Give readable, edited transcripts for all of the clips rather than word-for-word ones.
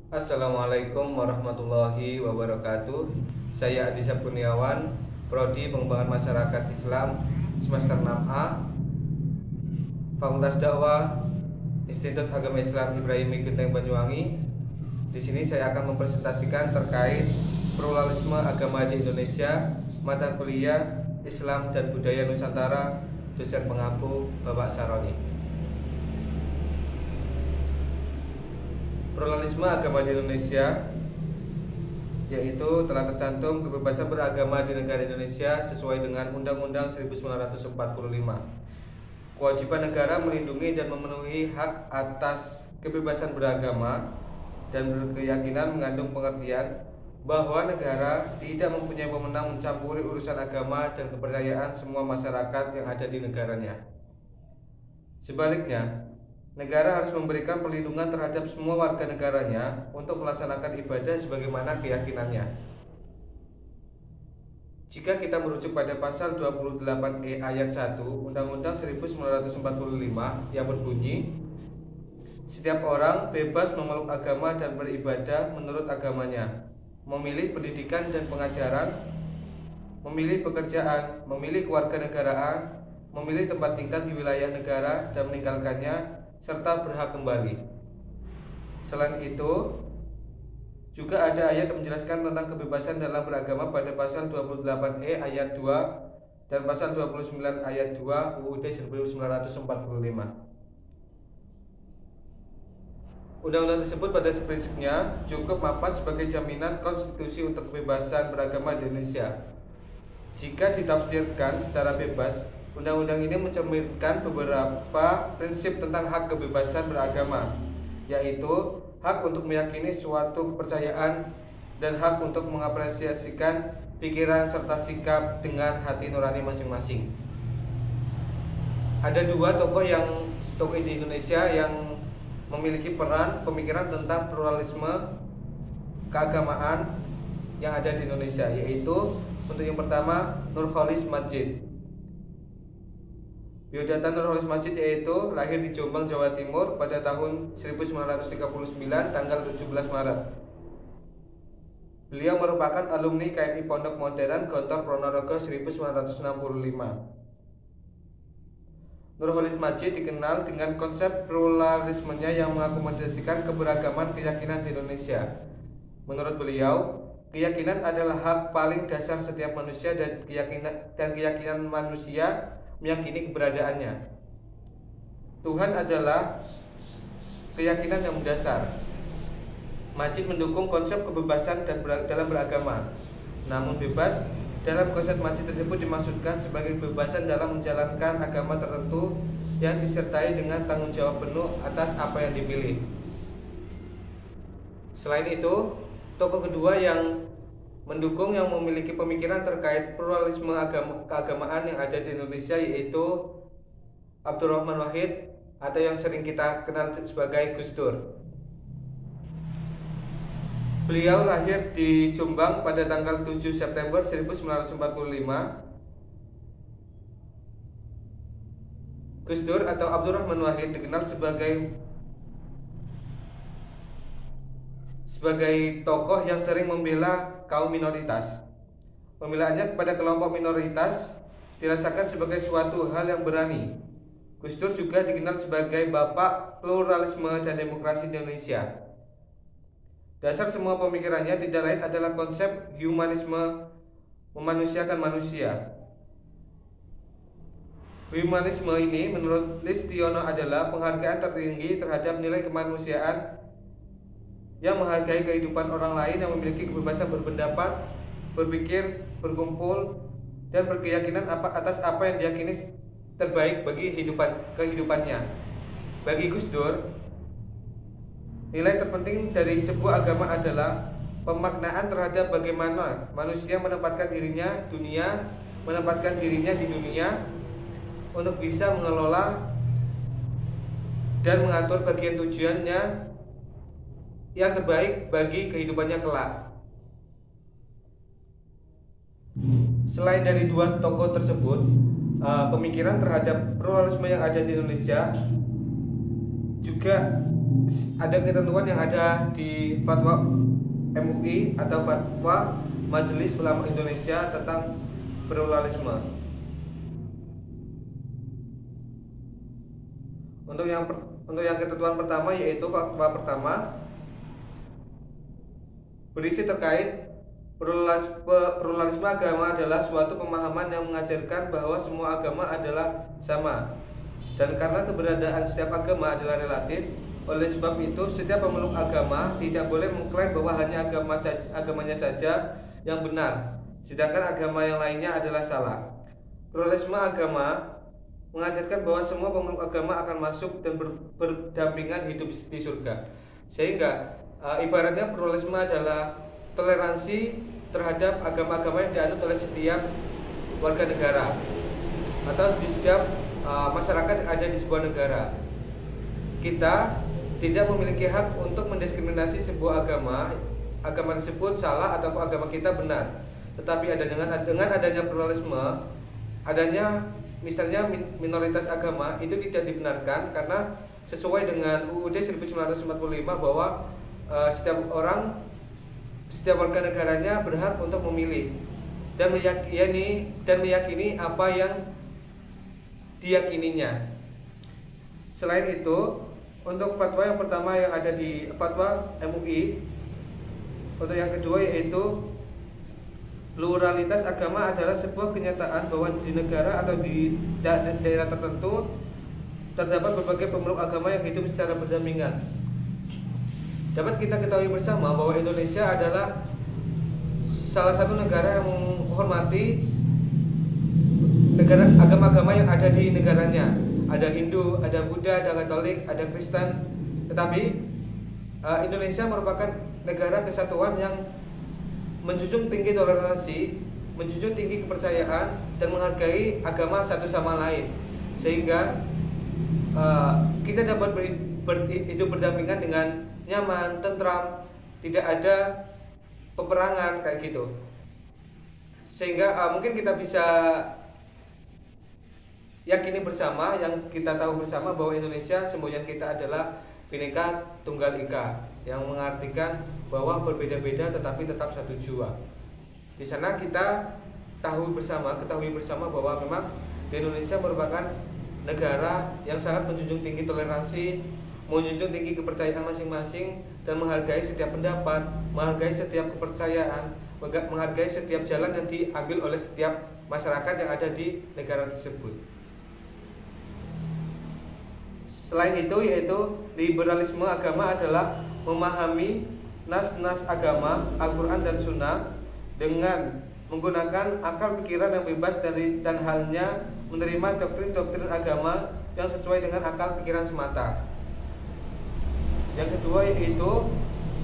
Assalamualaikum warahmatullahi wabarakatuh. Saya Adi Kurniawan, Prodi Pengembangan Masyarakat Islam semester 6A, Fakultas Dakwah Institut Agama Islam Ibrahimi Genteng Banyuwangi. Di sini saya akan mempresentasikan terkait pluralisme agama di Indonesia, mata kuliah Islam dan Budaya Nusantara, dosen pengampu Bapak Saroni. Pluralisme agama di Indonesia yaitu telah tercantum kebebasan beragama di negara Indonesia sesuai dengan Undang-Undang 1945. Kewajiban negara melindungi dan memenuhi hak atas kebebasan beragama dan berkeyakinan mengandung pengertian bahwa negara tidak mempunyai wewenang mencampuri urusan agama dan kepercayaan semua masyarakat yang ada di negaranya. Sebaliknya, negara harus memberikan perlindungan terhadap semua warga negaranya untuk melaksanakan ibadah sebagaimana keyakinannya. Jika kita merujuk pada pasal 28E ayat 1 Undang-Undang 1945 yang berbunyi, setiap orang bebas memeluk agama dan beribadah menurut agamanya, memilih pendidikan dan pengajaran, memilih pekerjaan, memilih kewarganegaraan, memilih tempat tinggal di wilayah negara dan meninggalkannya, serta berhak kembali. Selain itu, juga ada ayat yang menjelaskan tentang kebebasan dalam beragama pada pasal 28E ayat 2 dan pasal 29 ayat 2 UUD 1945. Undang-undang tersebut pada prinsipnya cukup mapan sebagai jaminan konstitusi untuk kebebasan beragama di Indonesia. Jika ditafsirkan secara bebas, undang-undang ini mencerminkan beberapa prinsip tentang hak kebebasan beragama, yaitu hak untuk meyakini suatu kepercayaan dan hak untuk mengapresiasikan pikiran serta sikap dengan hati nurani masing-masing. Ada dua tokoh di Indonesia yang memiliki peran pemikiran tentang pluralisme keagamaan yang ada di Indonesia, yaitu untuk yang pertama Nurcholish Madjid. Biodata Nurcholish Madjid yaitu lahir di Jombang, Jawa Timur pada tahun 1939 tanggal 17 Maret. Beliau merupakan alumni KMI Pondok Modern Gontor Ponorogo 1965. Nurcholish Madjid dikenal dengan konsep pluralismenya yang mengakomodasikan keberagaman keyakinan di Indonesia. Menurut beliau, keyakinan adalah hak paling dasar setiap manusia dan keyakinan manusia meyakini keberadaannya. Tuhan adalah keyakinan yang mendasar. Madjid mendukung konsep kebebasan dalam beragama. Namun bebas dalam konsep Madjid tersebut dimaksudkan sebagai kebebasan dalam menjalankan agama tertentu yang disertai dengan tanggung jawab penuh atas apa yang dipilih. Selain itu, tokoh kedua yang mendukung yang memiliki pemikiran terkait pluralisme keagamaan yang ada di Indonesia yaitu Abdurrahman Wahid atau yang sering kita kenal sebagai Gus Dur. Beliau lahir di Jombang pada tanggal 7 September 1945. Gus Dur atau Abdurrahman Wahid dikenal sebagai tokoh yang sering membela kaum minoritas. Pembelaannya kepada kelompok minoritas dirasakan sebagai suatu hal yang berani. Gus Dur juga dikenal sebagai bapak pluralisme dan demokrasi di Indonesia. Dasar semua pemikirannya tidak lain adalah konsep humanisme, memanusiakan manusia. Humanisme ini menurut Listiono adalah penghargaan tertinggi terhadap nilai kemanusiaan yang menghargai kehidupan orang lain, yang memiliki kebebasan berpendapat, berpikir, berkumpul, dan berkeyakinan atas apa yang diyakini terbaik bagi kehidupannya. Bagi Gus Dur, nilai terpenting dari sebuah agama adalah pemaknaan terhadap bagaimana manusia menempatkan dirinya di dunia untuk bisa mengelola dan mengatur bagian tujuannya yang terbaik bagi kehidupannya kelak. Selain dari dua tokoh tersebut, pemikiran terhadap pluralisme yang ada di Indonesia juga ada ketentuan yang ada di fatwa MUI atau fatwa Majelis Ulama Indonesia tentang pluralisme. Untuk yang ketentuan pertama, yaitu fatwa pertama berisi terkait pluralisme agama adalah suatu pemahaman yang mengajarkan bahwa semua agama adalah sama, dan karena keberadaan setiap agama adalah relatif, oleh sebab itu setiap pemeluk agama tidak boleh mengklaim bahwa hanya agamanya saja yang benar, sedangkan agama yang lainnya adalah salah. Pluralisme agama mengajarkan bahwa semua pemeluk agama akan masuk dan berdampingan hidup di surga. Sehingga ibaratnya pluralisme adalah toleransi terhadap agama-agama yang dianut oleh setiap warga negara atau di setiap masyarakat yang ada di sebuah negara. Kita tidak memiliki hak untuk mendiskriminasi sebuah agama tersebut salah atau agama kita benar. Tetapi dengan adanya pluralisme, adanya misalnya minoritas agama itu tidak dibenarkan, karena sesuai dengan UUD 1945 bahwa setiap warga negaranya berhak untuk memilih dan meyakini apa yang diyakininya. Selain itu, untuk fatwa yang pertama yang ada di fatwa MUI, untuk yang kedua yaitu pluralitas agama adalah sebuah kenyataan bahwa di negara atau di daerah tertentu terdapat berbagai pemeluk agama yang hidup secara berdampingan. Dapat kita ketahui bersama bahwa Indonesia adalah salah satu negara yang menghormati agama-agama yang ada di negaranya. Ada Hindu, ada Buddha, ada Katolik, ada Kristen. Tetapi Indonesia merupakan negara kesatuan yang menjunjung tinggi toleransi, menjunjung tinggi kepercayaan, dan menghargai agama satu sama lain, sehingga kita dapat hidup berdampingan dengan nyaman, tentram, tidak ada peperangan kayak gitu. Sehingga mungkin kita bisa yakini bersama, yang kita tahu bersama bahwa Indonesia semboyan kita adalah Bhinneka Tunggal Ika, yang mengartikan bahwa berbeda-beda tetapi tetap satu jua. Di sana kita ketahui bersama bahwa memang di Indonesia merupakan negara yang sangat menjunjung tinggi toleransi, menjunjung tinggi kepercayaan masing-masing, dan menghargai setiap pendapat, menghargai setiap kepercayaan, menghargai setiap jalan yang diambil oleh setiap masyarakat yang ada di negara tersebut. Selain itu, yaitu liberalisme agama adalah memahami nas-nas agama, Al-Quran dan Sunnah dengan menggunakan akal pikiran yang bebas dan halnya menerima doktrin-doktrin agama yang sesuai dengan akal pikiran semata. Yang kedua yaitu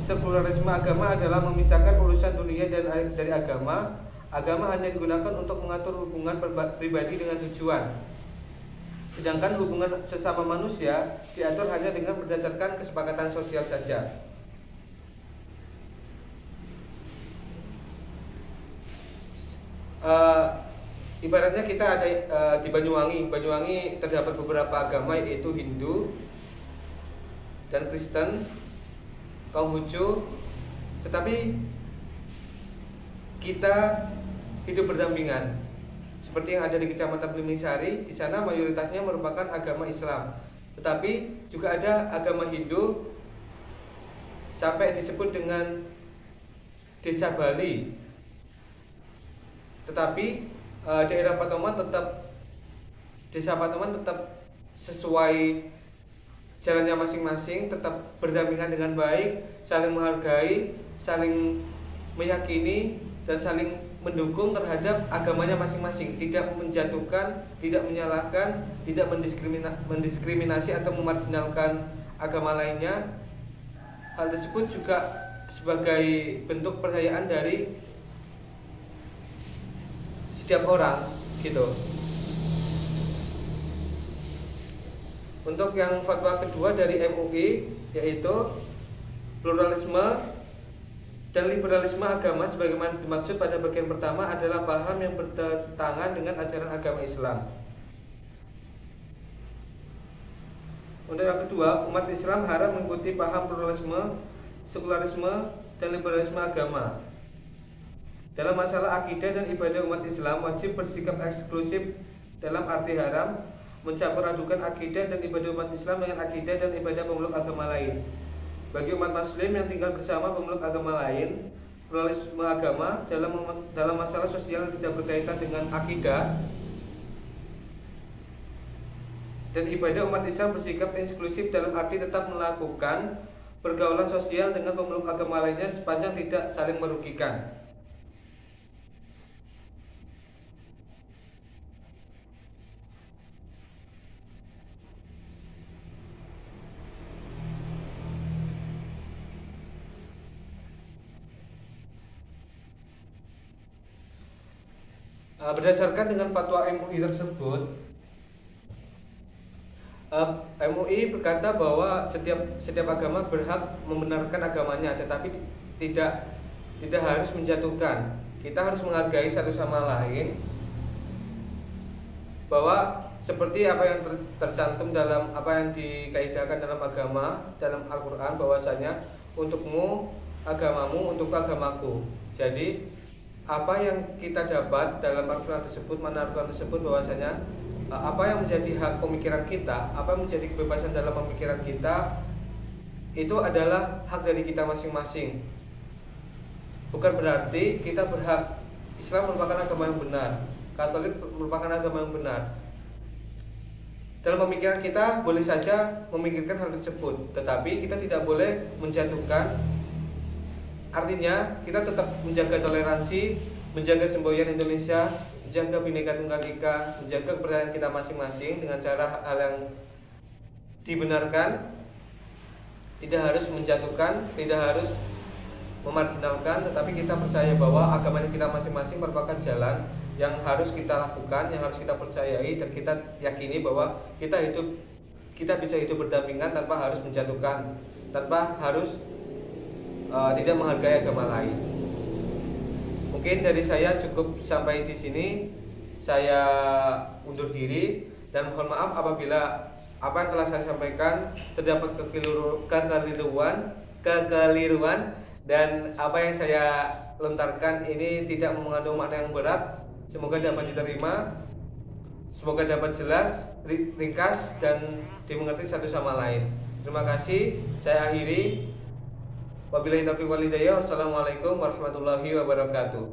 sekularisme agama adalah memisahkan urusan dunia dari agama. Agama hanya digunakan untuk mengatur hubungan pribadi dengan tujuan, sedangkan hubungan sesama manusia diatur hanya dengan berdasarkan kesepakatan sosial saja. Ibaratnya kita ada di Banyuwangi terdapat beberapa agama, yaitu Hindu dan Kristen, kaum Hucu, tetapi kita hidup berdampingan. Seperti yang ada di Kecamatan Blingsari, di sana mayoritasnya merupakan agama Islam, tetapi juga ada agama Hindu, sampai disebut dengan Desa Bali. Tetapi daerah Patoman Desa Patoman tetap sesuai jalannya masing-masing, tetap berdampingan dengan baik, saling menghargai, saling meyakini, dan saling mendukung terhadap agamanya masing-masing, tidak menjatuhkan, tidak menyalahkan, tidak mendiskriminasi atau memarginalkan agama lainnya. Hal tersebut juga sebagai bentuk percayaan dari setiap orang gitu. Untuk yang fatwa kedua dari MUI, yaitu pluralisme dan liberalisme agama sebagaimana dimaksud pada bagian pertama adalah paham yang bertentangan dengan ajaran agama Islam. Untuk yang kedua, umat Islam haram mengikuti paham pluralisme, sekularisme, dan liberalisme agama. Dalam masalah akidah dan ibadah, umat Islam wajib bersikap eksklusif dalam arti haram mencampur adukan akidah dan ibadah umat Islam dengan akidah dan ibadah pemeluk agama lain. Bagi umat Muslim yang tinggal bersama pemeluk agama lain, pluralisme agama dalam masalah sosial yang tidak berkaitan dengan akidah dan ibadah, umat Islam bersikap eksklusif dalam arti tetap melakukan pergaulan sosial dengan pemeluk agama lainnya sepanjang tidak saling merugikan. Berdasarkan dengan fatwa MUI tersebut, MUI berkata bahwa setiap agama berhak membenarkan agamanya, tetapi tidak harus menjatuhkan. Kita harus menghargai satu sama lain, bahwa seperti apa yang tercantum dalam apa yang dikaidahkan dalam agama, dalam Al-Quran, bahwasanya untukmu agamamu, untukku agamaku. Jadi apa yang kita dapat dalam Al-Quran tersebut, mana Al-Quran tersebut, bahwasanya apa yang menjadi hak pemikiran kita, apa yang menjadi kebebasan dalam pemikiran kita, itu adalah hak dari kita masing-masing. Bukan berarti kita berhak, Islam merupakan agama yang benar, Katolik merupakan agama yang benar. Dalam pemikiran kita boleh saja memikirkan hal tersebut, tetapi kita tidak boleh menjatuhkan. Artinya kita tetap menjaga toleransi, menjaga semboyan Indonesia, menjaga Bhinneka Tunggal Ika, menjaga kepercayaan kita masing-masing dengan cara hal yang dibenarkan. Tidak harus menjatuhkan, tidak harus memarginalkan, tetapi kita percaya bahwa agama kita masing-masing merupakan jalan yang harus kita lakukan, yang harus kita percayai, dan kita yakini bahwa kita bisa hidup berdampingan tanpa harus menjatuhkan, tanpa harus tidak menghargai agama lain. Mungkin dari saya cukup sampai di sini. Saya undur diri dan mohon maaf apabila apa yang telah saya sampaikan terdapat kekeliruan dan apa yang saya lontarkan ini tidak mengandung makna yang berat. Semoga dapat diterima, semoga dapat jelas, ringkas, dan dimengerti satu sama lain. Terima kasih. Saya akhiri. Wabillahi taufiq wal hidayah. Wassalamualaikum warahmatullahi wabarakatuh.